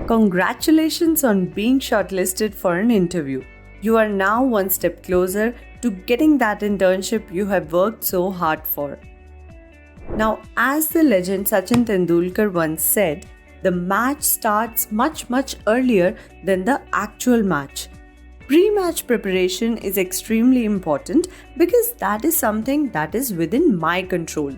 Congratulations on being shortlisted for an interview. You are now one step closer to getting that internship you have worked so hard for. Now, as the legend Sachin Tendulkar once said, the match starts much earlier than the actual match. Pre-match preparation is extremely important because that is something that is within my control.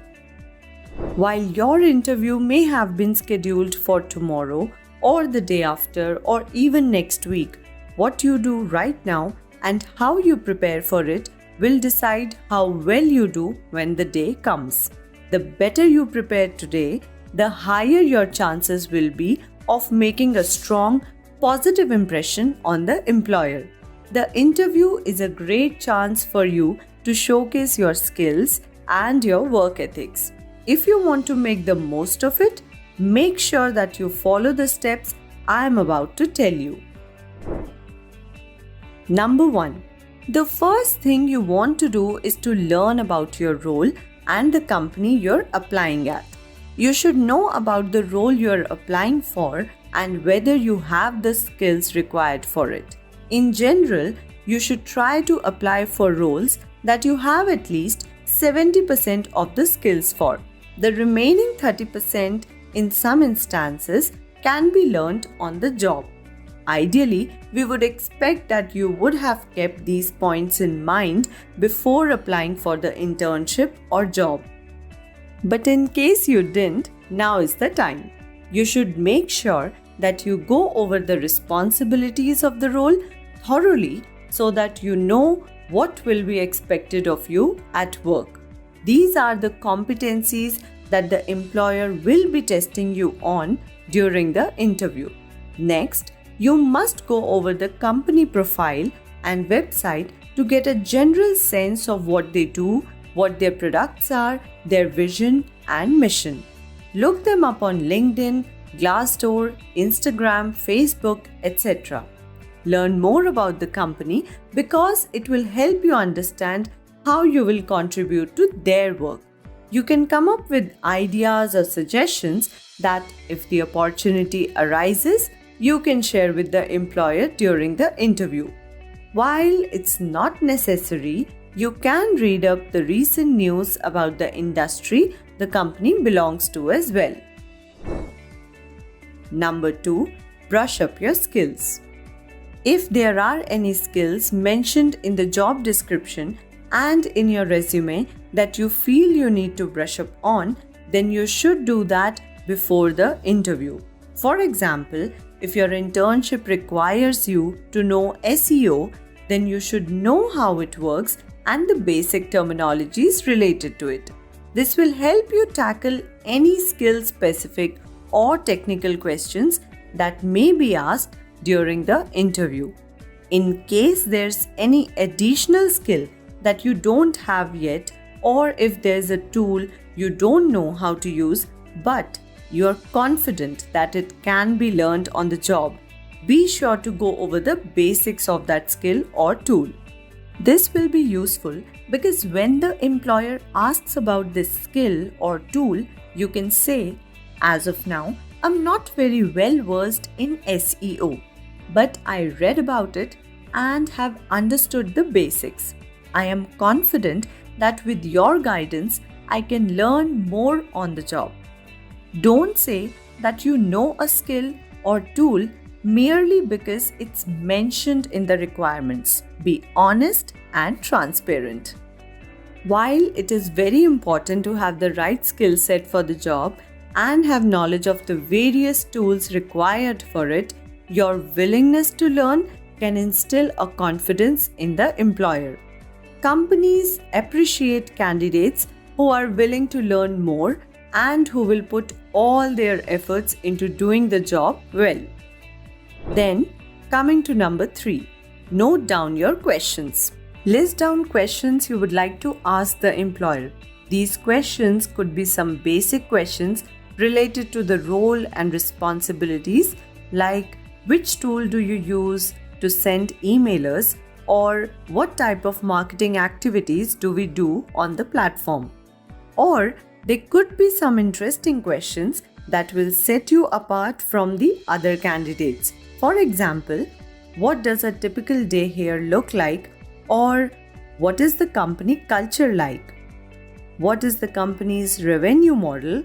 While your interview may have been scheduled for tomorrow or the day after or even next week, what you do right now and how you prepare for it will decide how well you do when the day comes. The better you prepare today, the higher your chances will be of making a strong, positive impression on the employer. The interview is a great chance for you to showcase your skills and your work ethics. If you want to make the most of it, make sure that you follow the steps I am about to tell you. Number 1. The first thing you want to do is to learn about your role and the company you're applying at. You should know about the role you're applying for and whether you have the skills required for it. In general, you should try to apply for roles that you have at least 70% of the skills for. The remaining 30% in some instances can be learned on the job. Ideally, we would expect that you would have kept these points in mind before applying for the internship or job. But in case you didn't, now is the time. You should make sure that you go over the responsibilities of the role thoroughly so that you know what will be expected of you at work. These are the competencies that the employer will be testing you on during the interview. Next, you must go over the company profile and website to get a general sense of what they do, what their products are, their vision and mission. Look them up on LinkedIn, Glassdoor, Instagram, Facebook, etc. Learn more about the company because it will help you understand how you will contribute to their work. You can come up with ideas or suggestions that, if the opportunity arises, you can share with the employer during the interview. While it's not necessary, you can read up the recent news about the industry the company belongs to as well. Number 2. Brush up your skills. If there are any skills mentioned in the job description and in your resume that you feel you need to brush up on, then you should do that before the interview. For example, if your internship requires you to know SEO, then you should know how it works and the basic terminologies related to it. This will help you tackle any skill-specific or technical questions that may be asked during the interview. In case there's any additional skill that you don't have yet, or if there's a tool you don't know how to use but you're confident that it can be learned on the job, be sure to go over the basics of that skill or tool. This will be useful because when the employer asks about this skill or tool, you can say, as of now, I'm not very well versed in SEO, but I read about it and have understood the basics. I am confident that with your guidance, I can learn more on the job. Don't say that you know a skill or tool merely because it's mentioned in the requirements. Be honest and transparent. While it is very important to have the right skill set for the job and have knowledge of the various tools required for it, your willingness to learn can instill a confidence in the employer. Companies appreciate candidates who are willing to learn more and who will put all their efforts into doing the job well. Then, coming to number 3, note down your questions. List down questions you would like to ask the employer. These questions could be some basic questions related to the role and responsibilities, like which tool do you use to send emailers, or what type of marketing activities do we do on the platform. Or there could be some interesting questions that will set you apart from the other candidates. For example, what does a typical day here look like? Or what is the company culture like? What is the company's revenue model?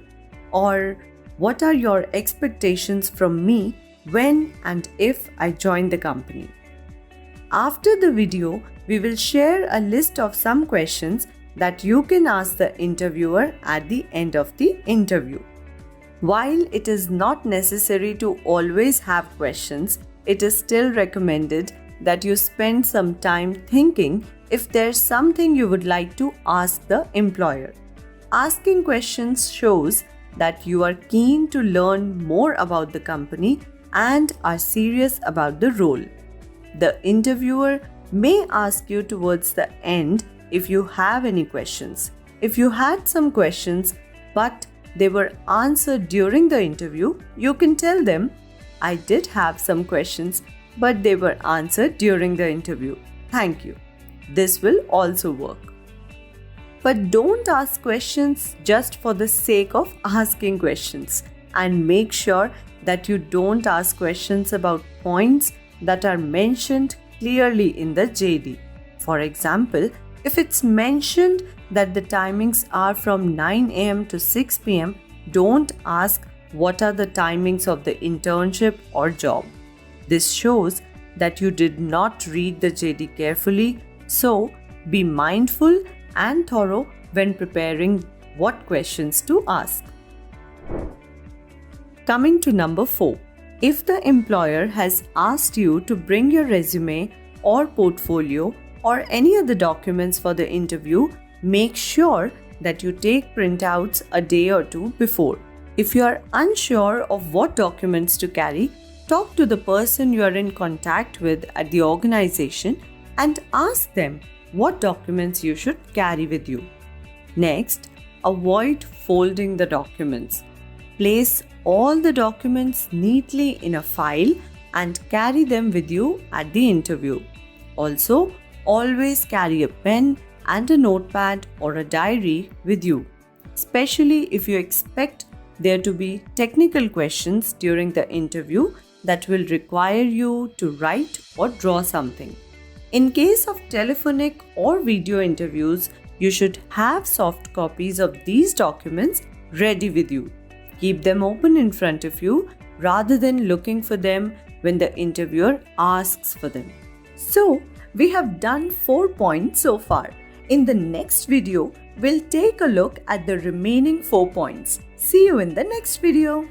Or what are your expectations from me when and if I join the company? After the video, we will share a list of some questions that you can ask the interviewer at the end of the interview. While it is not necessary to always have questions, it is still recommended that you spend some time thinking if there's something you would like to ask the employer. Asking questions shows that you are keen to learn more about the company and are serious about the role. The interviewer may ask you towards the end if you have any questions. If you had some questions but they were answered during the interview, you can tell them, I did have some questions but they were answered during the interview. Thank you. This will also work. But don't ask questions just for the sake of asking questions, and make sure that you don't ask questions about points that are mentioned clearly in the JD. For example, if it's mentioned that the timings are from 9 a.m. to 6 p.m., don't ask what are the timings of the internship or job. This shows that you did not read the JD carefully, so be mindful and thorough when preparing what questions to ask. Coming to number 4. If the employer has asked you to bring your resume or portfolio or any other documents for the interview, make sure that you take printouts a day or two before. If you are unsure of what documents to carry, talk to the person you are in contact with at the organization and ask them what documents you should carry with you. Next, avoid folding the documents. Place all the documents neatly in a file and carry them with you at the interview. Also, always carry a pen and a notepad or a diary with you, especially if you expect there to be technical questions during the interview that will require you to write or draw something. In case of telephonic or video interviews, you should have soft copies of these documents ready with you. Keep them open in front of you rather than looking for them when the interviewer asks for them. So, we have done 4 points so far. In the next video, we'll take a look at the remaining 4 points. See you in the next video.